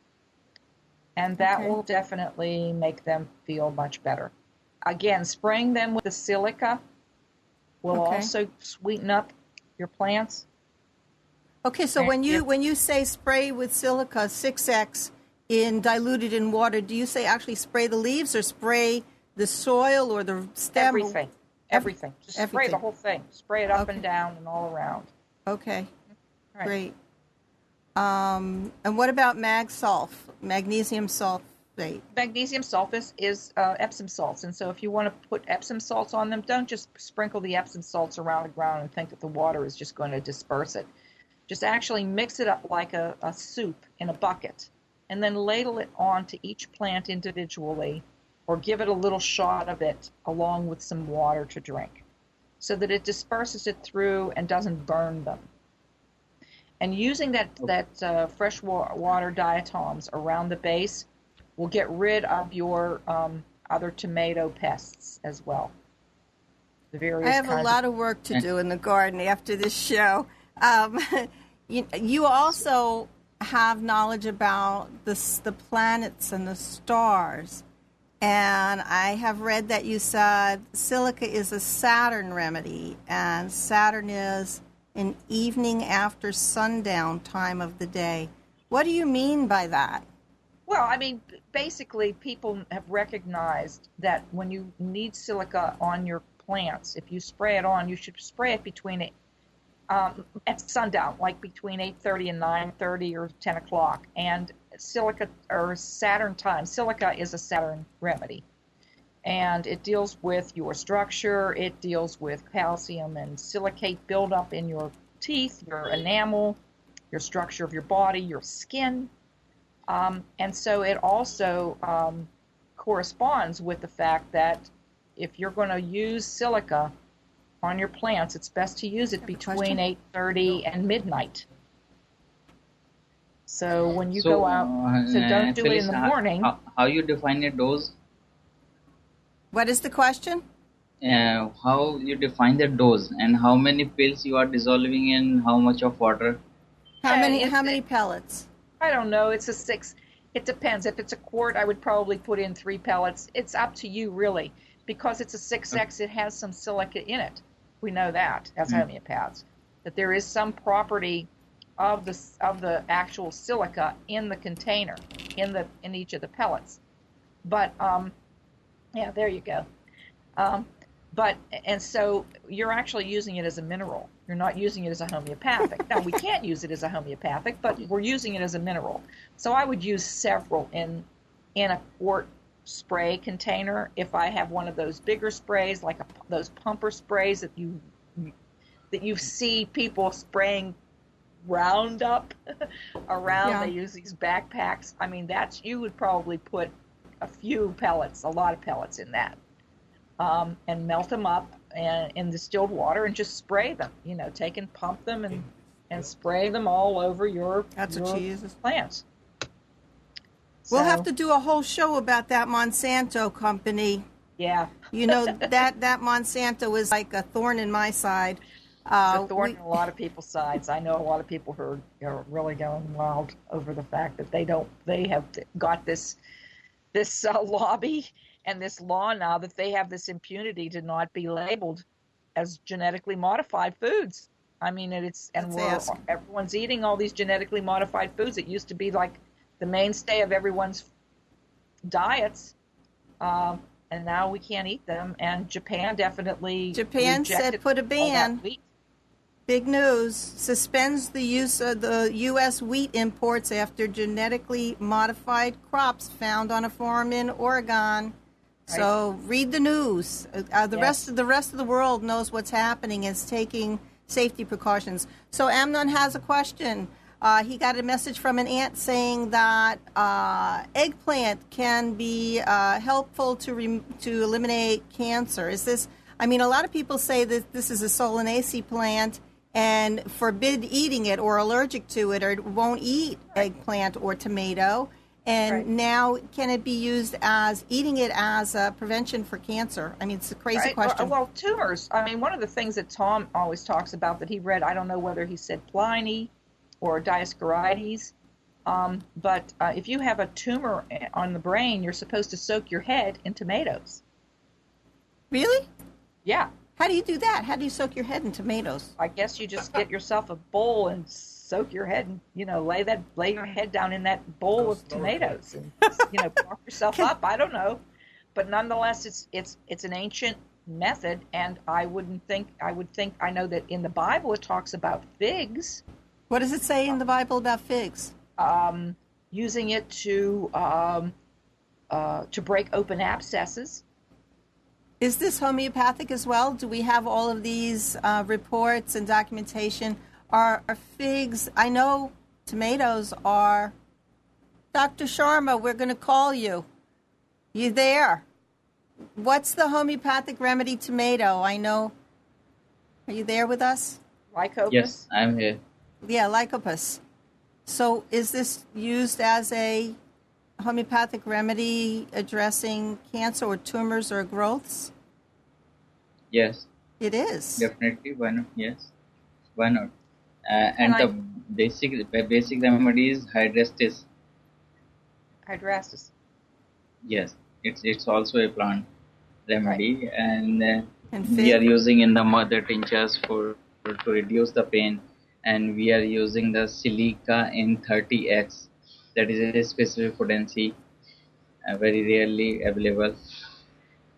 And that will definitely make them feel much better. Again, spraying them with the silica will also sweeten up your plants. Okay, so when you say spray with silica 6X diluted in water, do you say actually spray the leaves or spray the soil or the stem? Everything. Just spray the whole thing. Spray it up and down and all around. Okay, right. Great. And what about magnesium sulfate? Magnesium sulfate is Epsom salts, and so if you want to put Epsom salts on them, don't just sprinkle the Epsom salts around the ground and think that the water is just going to disperse it. Just actually mix it up like a soup in a bucket, and then ladle it onto each plant individually, or give it a little shot of it along with some water to drink, so that it disperses it through and doesn't burn them. And using that fresh water diatoms around the base will get rid of your other tomato pests as well. I have a lot of work to do in the garden after this show. You also have knowledge about the planets and the stars. And I have read that you said silica is a Saturn remedy, and Saturn is an evening after sundown time of the day. What do you mean by that? Well, I mean, basically, people have recognized that when you need silica on your plants, if you spray it on, you should spray it between at sundown, like between 8:30 and 9:30 or 10 o'clock. And silica, or Saturn time, silica is a Saturn remedy. And it deals with your structure, it deals with calcium and silicate buildup in your teeth, your enamel, your structure of your body, your skin. And so it also corresponds with the fact that if you're going to use silica on your plants, it's best to use it between 8:30 and midnight. So when you go out, so don't do it in the morning. How you define a dose? What is the question? How you define the dose and how many pills you are dissolving in how much of water? How many pellets? I don't know. It's a 6. It depends. If it's a quart, I would probably put in 3 pellets. It's up to you, really. Because it's a 6X, it has some silica in it. We know that as homeopaths, that there is some property of the actual silica in the container, in each of the pellets. But yeah, there you go. And so you're actually using it as a mineral. You're not using it as a homeopathic. Now, we can't use it as a homeopathic, but we're using it as a mineral. So I would use several in a quart spray container. If I have one of those bigger sprays, like those pumper sprays that you see people spraying Roundup around, they use these backpacks. I mean, you would probably put a lot of pellets in that. And melt them up in distilled water and just spray them. Take and pump them and spray them all over your plants. We'll have to do a whole show about that Monsanto company. Yeah. that Monsanto is like a thorn in my side. A thorn in a lot of people's sides. I know a lot of people who are really going wild over the fact that they have got this lobby and this law now that they have this impunity to not be labeled as genetically modified foods. I mean, everyone's eating all these genetically modified foods. It used to be like the mainstay of everyone's diets, and now we can't eat them. And Japan said put a ban. Big news. Suspends the use of the U.S. wheat imports after genetically modified crops found on a farm in Oregon. Right. So read the news. The rest of the world knows what's happening and is taking safety precautions. So Amnon has a question. He got a message from an aunt saying that eggplant can be helpful to eliminate cancer. Is this? I mean, a lot of people say that this is a Solanaceae plant and forbid eating it or allergic to it or won't eat eggplant or tomato. And Right. now, can it be used as eating it as a prevention for cancer? I mean, it's a crazy Right. question. Well, tumors. I mean, one of the things that Tom always talks about that he read, I don't know whether he said Pliny or Dioscorides, but if you have a tumor on the brain, you're supposed to soak your head in tomatoes. Really? Yeah. How do you do that? How do you soak your head in tomatoes? I guess you just get yourself a bowl and soak your head and, lay your head down in that bowl of tomatoes and, prop yourself up. I don't know. But nonetheless, it's an ancient method, and I would think, I know that in the Bible it talks about figs. What does it say in the Bible about figs? Using it to break open abscesses. Is this homeopathic as well? Do we have all of these reports and documentation? Are figs, I know tomatoes are. Dr. Sharma, we're going to call you. You there? What's the homeopathic remedy tomato? I know. Are you there with us? Lycopus? Yes, I'm here. Yeah, lycopus. So is this used as a homeopathic remedy addressing cancer or tumors or growths? Yes, It is. definitely. Why not? Yes, why not? And the basic remedy is hydrastis. Hydrastis. Yes, it's also a plant remedy, and And we are fig? using in the mother tinctures to reduce the pain, and we are using the silica in 30x. That is a specific potency, very rarely available.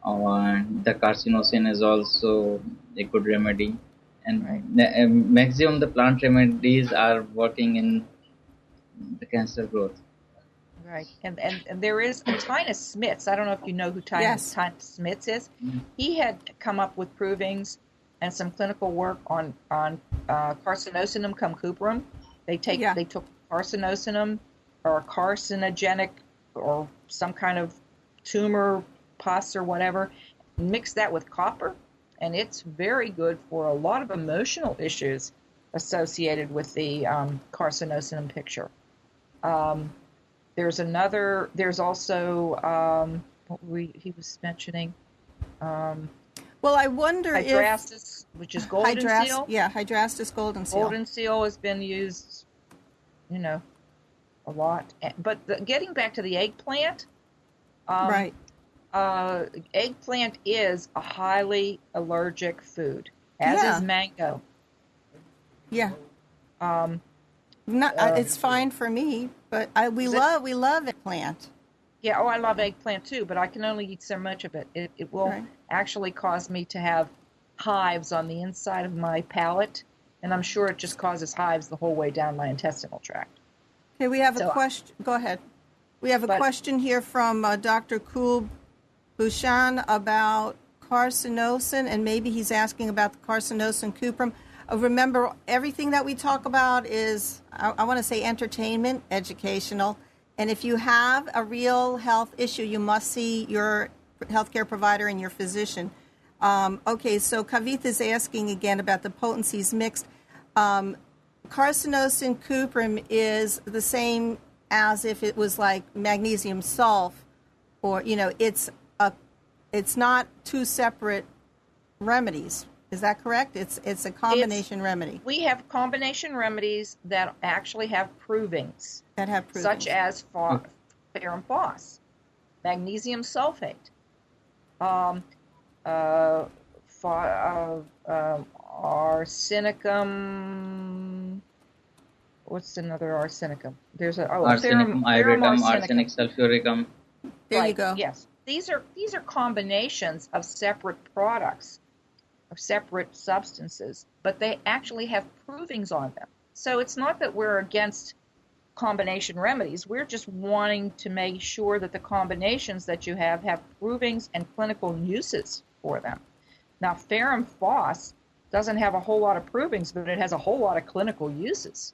The carcinosin is also a good remedy, and Right. maximum the plant remedies are working in the cancer growth. Right. And there is Tinus Smits. I don't know if you know who Yes. Tinus Smits is. Mhm. He had come up with provings and some clinical work on carcinosinum cum cuprum. They took carcinosinum or carcinogenic or some kind of tumor pus or whatever, mix that with copper, and it's very good for a lot of emotional issues associated with the carcinosinum picture. There's also what he was mentioning, Well, I wonder hydrastis, which is golden seal. Yeah, hydrastis golden seal. Golden seal has been used, a lot. But getting back to the eggplant, Right. Eggplant is a highly allergic food, as Yeah. is mango. Yeah. Um, It's fine for me, but we love eggplant. Yeah, I love eggplant too, but I can only eat so much of it. It will Right. actually cause me to have hives on the inside of my palate, and I'm sure it just causes hives the whole way down my intestinal tract. Okay, we have a So, question. Go ahead. We have a but- question here from Dr. Kul Bushan about carcinosin, and maybe he's asking about the carcinosin cuprum. Remember, everything that we talk about is, I want to say, entertainment, educational. And if you have a real health issue, you must see your healthcare provider and your physician. Okay, so Kavith is asking again about the potencies mixed. Carcinosin cuprum is the same as if it was like magnesium sulf, or it's not two separate remedies. Is that correct? It's a combination remedy We have combination remedies that actually have provings, that have proven. such as ferrum phos, magnesium sulfate, arsenicum. What's another arsenicum? There's Arsenicum, ferrum iodatum, arsenicum. arsenic sulfuricum. There you Right, go. Yes, these are combinations of separate products, of separate substances, but they actually have provings on them. So it's not that we're against combination remedies. We're just wanting to make sure that the combinations that you have provings and clinical uses for them. Now, ferrum phos doesn't have a whole lot of provings, but it has a whole lot of clinical uses.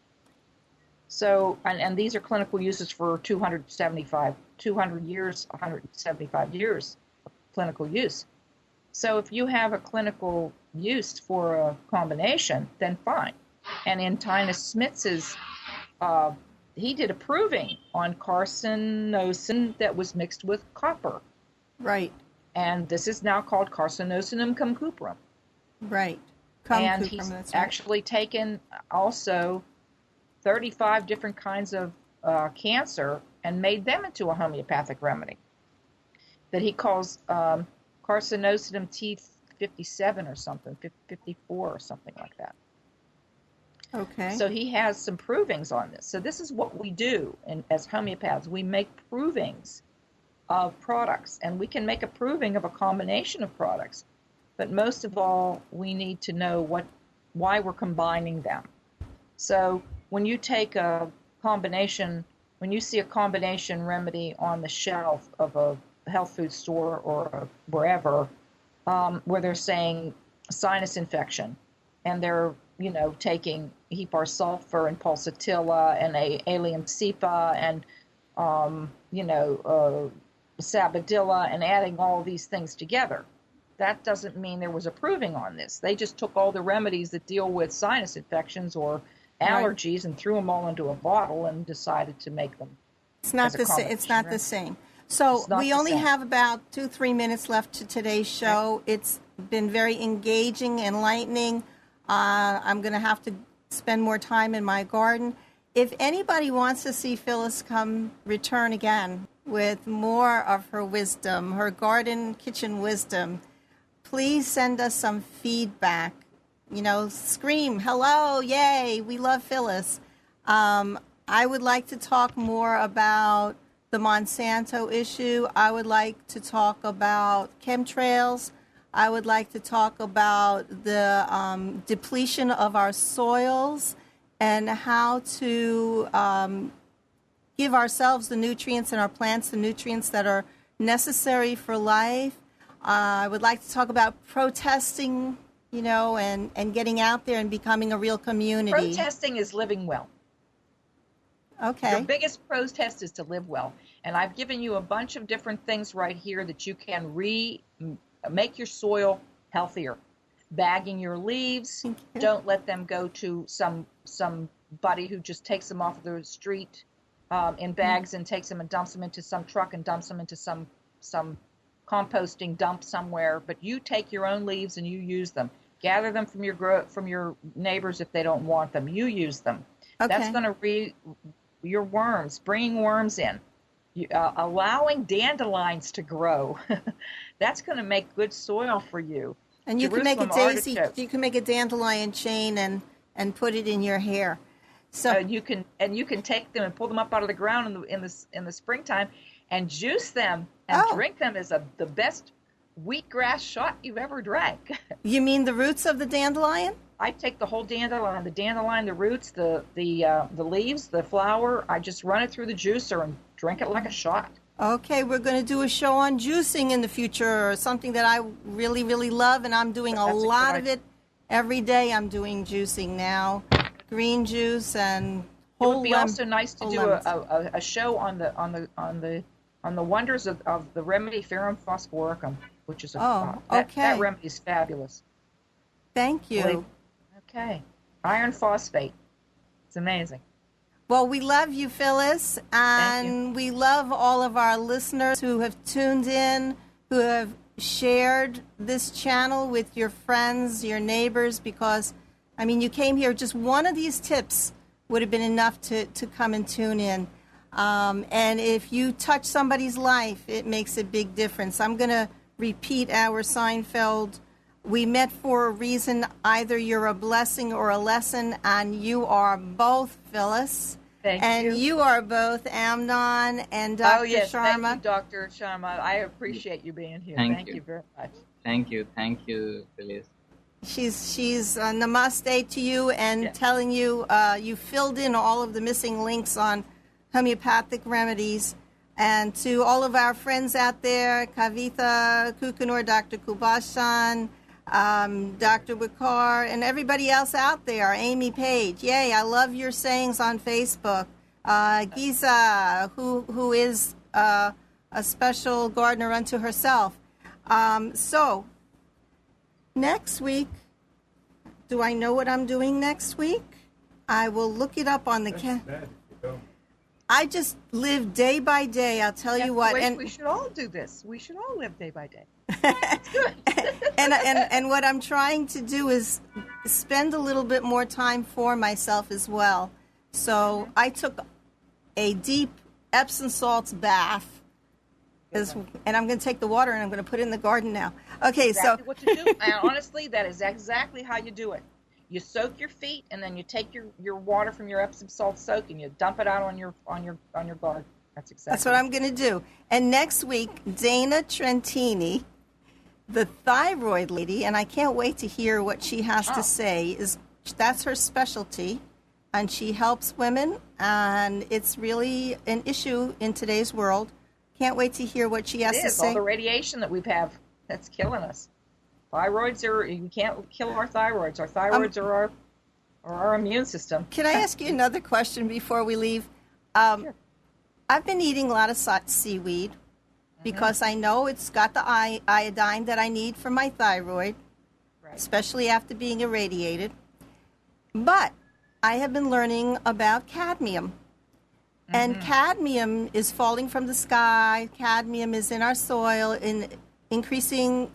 So, and these are clinical uses for 200 years, 175 years of clinical use. So if you have a clinical use for a combination, then fine. And in Tinus Smits's he did a proving on carcinosin that was mixed with copper. Right. And this is now called carcinosinum cum cuprum. Right. And he's actually taken also 35 different kinds of cancer and made them into a homeopathic remedy that he calls carcinosinum T57 or something, 54 or something like that. Okay. So he has some provings on this. So this is what we do as homeopaths. We make provings of products, and we can make a proving of a combination of products. But most of all, we need to know why we're combining them. So when you take a combination, when you see a combination remedy on the shelf of a health food store or wherever, where they're saying sinus infection, and they're taking hepar sulfur and pulsatilla and allium cepa and sabadilla and adding all these things together. That doesn't mean there was a proving on this. They just took all the remedies that deal with sinus infections or allergies and threw them all into a bottle and decided to make them. It's not the same. It's not the same. So we only have about 2-3 minutes left to today's show. Okay. It's been very engaging, enlightening. I'm going to have to spend more time in my garden. If anybody wants to see Phyllis return again with more of her wisdom, her garden kitchen wisdom, please send us some feedback. Scream, hello, yay, we love Phyllis. I would like to talk more about the Monsanto issue. I would like to talk about chemtrails. I would like to talk about the depletion of our soils and how to give ourselves the nutrients and our plants the nutrients that are necessary for life. I would like to talk about protesting, and getting out there and becoming a real community. Protesting is living well. Okay. Your biggest protest is to live well. And I've given you a bunch of different things right here that you can make your soil healthier. Bagging your leaves. Don't let them go to somebody who just takes them off the street in bags and takes them and dumps them into some truck and dumps them into some composting dump somewhere. But you take your own leaves and you use them. Gather them from your neighbors if they don't want them. You use them. Okay. That's going to your worms, bringing worms in. Allowing dandelions to grow. That's going to make good soil for you. And you can make a daisy. You can make a dandelion chain and put it in your hair. So you can take them and pull them up out of the ground in the springtime, and juice them and drink them as the best wheatgrass shot you've ever drank. You mean the roots of the dandelion? I take the whole dandelion, the roots, the leaves, the flower. I just run it through the juicer and drink it like a shot. Okay, we're going to do a show on juicing in the future, something that I really, really love, and I'm doing a lot of it every day. I'm doing juicing now, green juice and whole. It would be also nice to do a show on the wonders of the remedy Ferrum phosphoricum, which is that remedy is fabulous. Thank you. Okay, iron phosphate. It's amazing. Well, we love you, Phyllis, and we love all of our listeners who have tuned in, who have shared this channel with your friends, your neighbors, because, you came here, just one of these tips would have been enough to come and tune in. And if you touch somebody's life, it makes a big difference. I'm going to repeat our Seinfeld. We met for a reason. Either you're a blessing or a lesson, and you are both, Phyllis. Thank you. And you are both, Amnon and Dr. Oh, yes. Sharma. Thank you, Dr. Sharma. I appreciate you being here. Thank you very much. Thank you, Phyllis. She's namaste to you and telling you you filled in all of the missing links on homeopathic remedies. And to all of our friends out there, Kavitha Kukunor, Dr. Kubashan, Dr. Wikar, and everybody else out there, Amy Page. Yay, I love your sayings on Facebook. Giza, who is a special gardener unto herself. So, next week, do I know what I'm doing next week? I will look it up on the I just live day by day. I'll tell you what. And we should all do this. We should all live day by day. and what I'm trying to do is spend a little bit more time for myself as well. So I took a deep Epsom salts bath, and I'm going to take the water and I'm going to put it in the garden now. Okay, exactly what to do. And honestly, that is exactly how you do it. You soak your feet, and then you take your water from your Epsom salt soak and you dump it out on your garden. That's what I'm going to do. And next week, Dana Trentini, the thyroid lady, and I can't wait to hear what she has to say. That's her specialty, and she helps women, and it's really an issue in today's world. Can't wait to hear what she has to say. All the radiation that we have, that's killing us. Thyroids you can't kill our thyroids. Our thyroids are our immune system. Can I ask you another question before we leave? Sure. I've been eating a lot of seaweed because I know it's got the iodine that I need for my thyroid, especially after being irradiated. But I have been learning about cadmium. And cadmium is falling from the sky. Cadmium is in our soil in increasing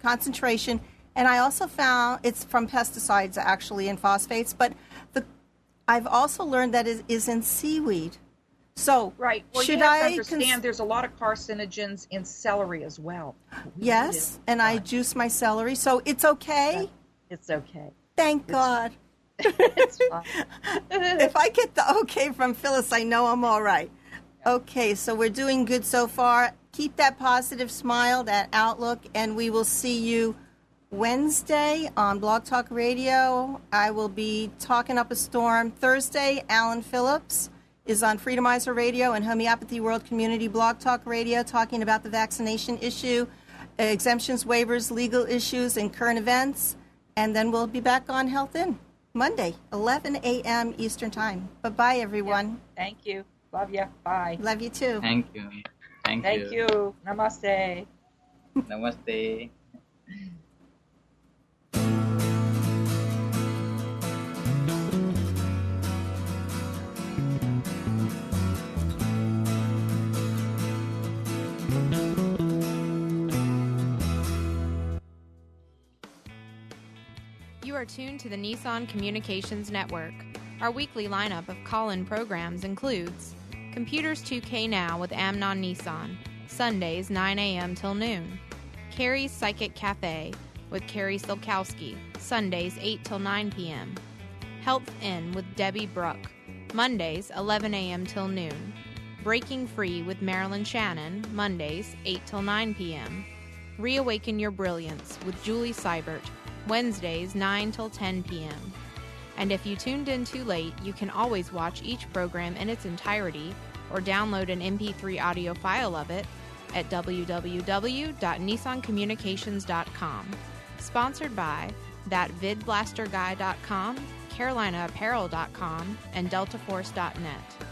concentration. And I also found it's from pesticides, actually, and phosphates. But I've also learned that it is in seaweed. So right. Well, should you have to I understand there's a lot of carcinogens in celery as well. Yes, and I juice my celery, so it's okay? It's okay. Thank God. It's fine. If I get the okay from Phyllis, I know I'm all right. Okay, so we're doing good so far. Keep that positive smile, that outlook, and we will see you Wednesday on Blog Talk Radio. I will be talking up a storm. Thursday, Alan Phillips is on Freedomizer Radio and Homeopathy World Community Blog Talk Radio talking about the vaccination issue, exemptions, waivers, legal issues, and current events. And then we'll be back on Health In Monday, 11 a.m. Eastern Time. Bye-bye, everyone. Yeah. Thank you. Love you. Bye. Love you, too. Thank you. Thank you. Namaste. Namaste. You are tuned to the Nissan Communications Network. Our weekly lineup of call-in programs includes Computers 2K Now with Amnon Nissan, Sundays 9 a.m. till noon. Carrie's Psychic Cafe with Carrie Silkowski, Sundays 8 till 9 p.m. Health In with Debbie Bruck, Mondays 11 a.m. till noon. Breaking Free with Marilyn Shannon, Mondays 8 till 9 p.m. Reawaken Your Brilliance with Julie Seibert, Wednesdays 9 till 10 p.m. And if you tuned in too late, you can always watch each program in its entirety or download an MP3 audio file of it at www.nissancommunications.com. Sponsored by thatvidblasterguy.com, carolinaapparel.com, and deltaforce.net.